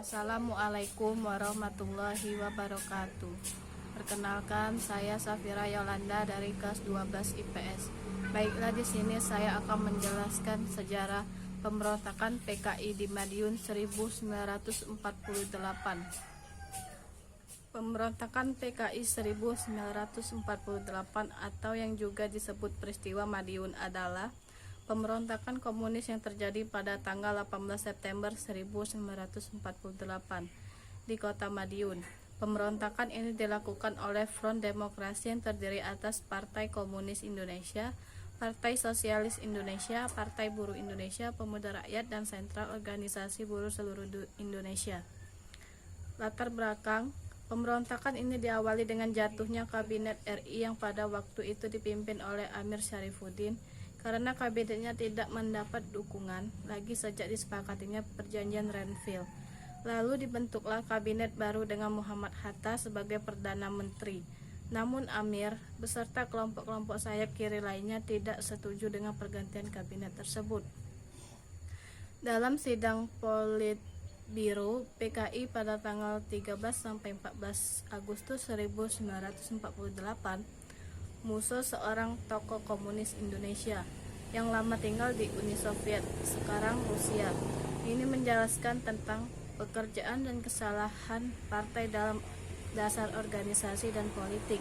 Assalamualaikum warahmatullahi wabarakatuh. Perkenalkan, saya Safira Yolanda dari kelas 12 IPS. Baiklah, di sini saya akan menjelaskan sejarah pemberontakan PKI di Madiun 1948. Pemberontakan PKI 1948 atau yang juga disebut peristiwa Madiun adalah pemberontakan komunis yang terjadi pada tanggal 18 September 1948 di kota Madiun. Pemberontakan ini dilakukan oleh Front Demokrasi yang terdiri atas Partai Komunis Indonesia, Partai Sosialis Indonesia, Partai Buruh Indonesia, Pemuda Rakyat, dan Sentral Organisasi Buruh Seluruh Indonesia. Latar belakang pemberontakan ini diawali dengan jatuhnya Kabinet RI yang pada waktu itu dipimpin oleh Amir Syarifuddin, karena kabinetnya tidak mendapat dukungan lagi sejak disepakatinya perjanjian Renville. Lalu dibentuklah kabinet baru dengan Muhammad Hatta sebagai Perdana Menteri. Namun Amir beserta kelompok-kelompok sayap kiri lainnya tidak setuju dengan pergantian kabinet tersebut. Dalam sidang Politbiro PKI pada tanggal 13 sampai 14 Agustus 1948, Musso, seorang tokoh komunis Indonesia yang lama tinggal di Uni Soviet, sekarang Rusia, ini menjelaskan tentang pekerjaan dan kesalahan partai dalam dasar organisasi dan politik,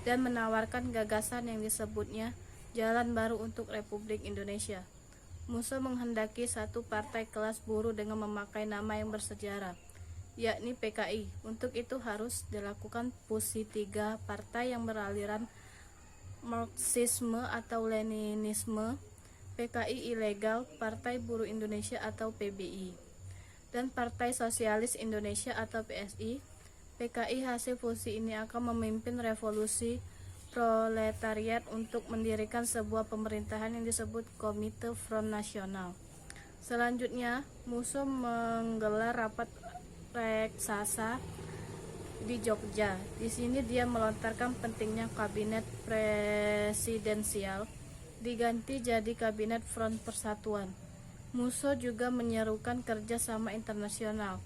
dan menawarkan gagasan yang disebutnya Jalan Baru untuk Republik Indonesia. Musso menghendaki satu partai kelas buruh dengan memakai nama yang bersejarah, yakni PKI. Untuk itu harus dilakukan fusi tiga partai yang beraliran Marxisme atau Leninisme, PKI ilegal, Partai Buruh Indonesia atau PBI, dan Partai Sosialis Indonesia atau PSI. PKI hasil fusi ini akan memimpin revolusi proletariat untuk mendirikan sebuah pemerintahan yang disebut Komite Front Nasional. Selanjutnya, Musso menggelar rapat raksasa di Jogja. Di sini dia melontarkan pentingnya kabinet presidensial diganti jadi kabinet Front Persatuan. Musso juga menyerukan kerjasama internasional,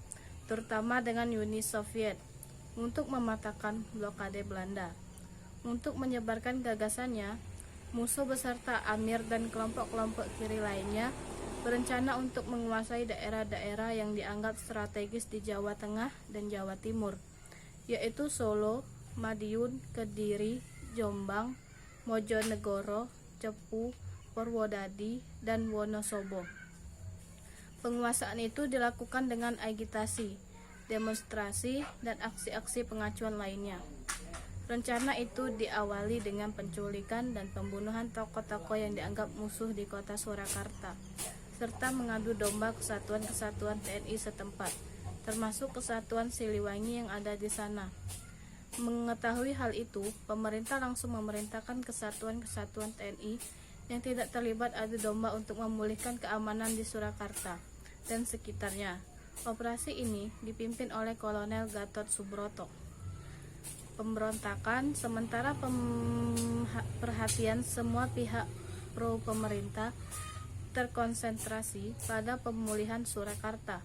terutama dengan Uni Soviet, untuk mematahkan blokade Belanda. Untuk menyebarkan gagasannya, Musso beserta Amir dan kelompok-kelompok kiri lainnya berencana untuk menguasai daerah-daerah yang dianggap strategis di Jawa Tengah dan Jawa Timur, yaitu Solo, Madiun, Kediri, Jombang, Mojonegoro, Cepu, Purwodadi, dan Wonosobo. Penguasaan itu dilakukan dengan agitasi, demonstrasi, dan aksi-aksi pengacuan lainnya. Rencana itu diawali dengan penculikan dan pembunuhan tokoh-tokoh yang dianggap musuh di kota Surakarta, serta mengadu domba kesatuan-kesatuan TNI setempat, termasuk Kesatuan Siliwangi yang ada di sana. Mengetahui hal itu, pemerintah langsung memerintahkan kesatuan-kesatuan TNI yang tidak terlibat adu domba untuk memulihkan keamanan di Surakarta dan sekitarnya. Operasi ini dipimpin oleh Kolonel Gatot Subroto. Pemberontakan sementara perhatian semua pihak pro pemerintah terkonsentrasi pada pemulihan Surakarta.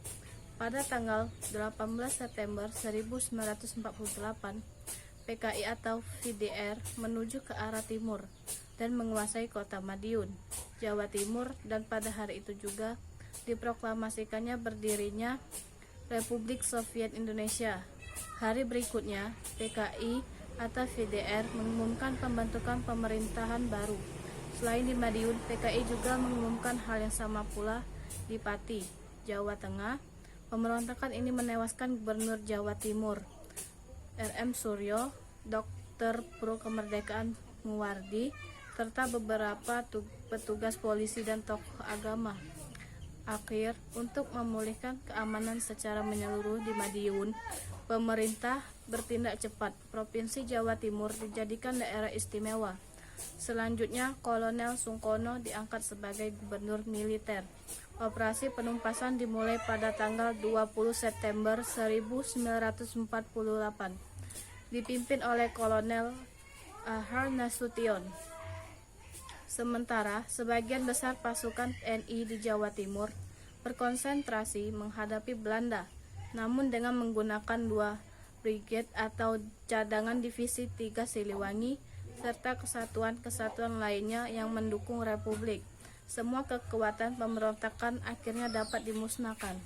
Pada tanggal 18 September 1948, PKI atau VDR menuju ke arah timur dan menguasai kota Madiun, Jawa Timur, dan pada hari itu juga diproklamasikannya berdirinya Republik Soviet Indonesia. Hari berikutnya, PKI atau VDR mengumumkan pembentukan pemerintahan baru. Selain di Madiun, PKI juga mengumumkan hal yang sama pula di Pati, Jawa Tengah. Pemberontakan ini menewaskan Gubernur Jawa Timur RM Suryo, Dr. Pro Kemerdekaan Muwardi, serta beberapa petugas polisi dan tokoh agama. Akhir, untuk memulihkan keamanan secara menyeluruh di Madiun, pemerintah bertindak cepat. Provinsi Jawa Timur dijadikan daerah istimewa. Selanjutnya, Kolonel Sungkono diangkat sebagai gubernur militer. Operasi penumpasan dimulai pada tanggal 20 September 1948, dipimpin oleh Kolonel Ahar Nasution. Sementara sebagian besar pasukan TNI di Jawa Timur berkonsentrasi menghadapi Belanda. namun dengan menggunakan 2 brigade atau cadangan divisi 3 Siliwangi serta kesatuan-kesatuan lainnya yang mendukung Republik. Semua kekuatan pemberontakan akhirnya dapat dimusnahkan.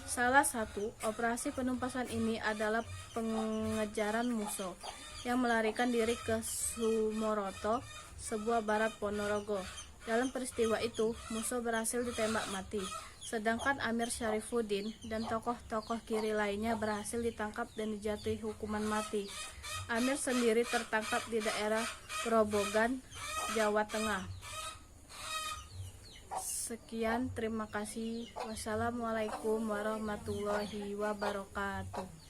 Salah satu operasi penumpasan ini adalah pengejaran musuh yang melarikan diri ke Sumoroto, sebuah barat Ponorogo. Dalam peristiwa itu, musuh berhasil ditembak mati, sedangkan Amir Syarifuddin dan tokoh-tokoh kiri lainnya berhasil ditangkap dan dijatuhi hukuman mati. Amir sendiri tertangkap di daerah Grobogan, Jawa Tengah. Sekian, terima kasih. Wassalamualaikum warahmatullahi wabarakatuh.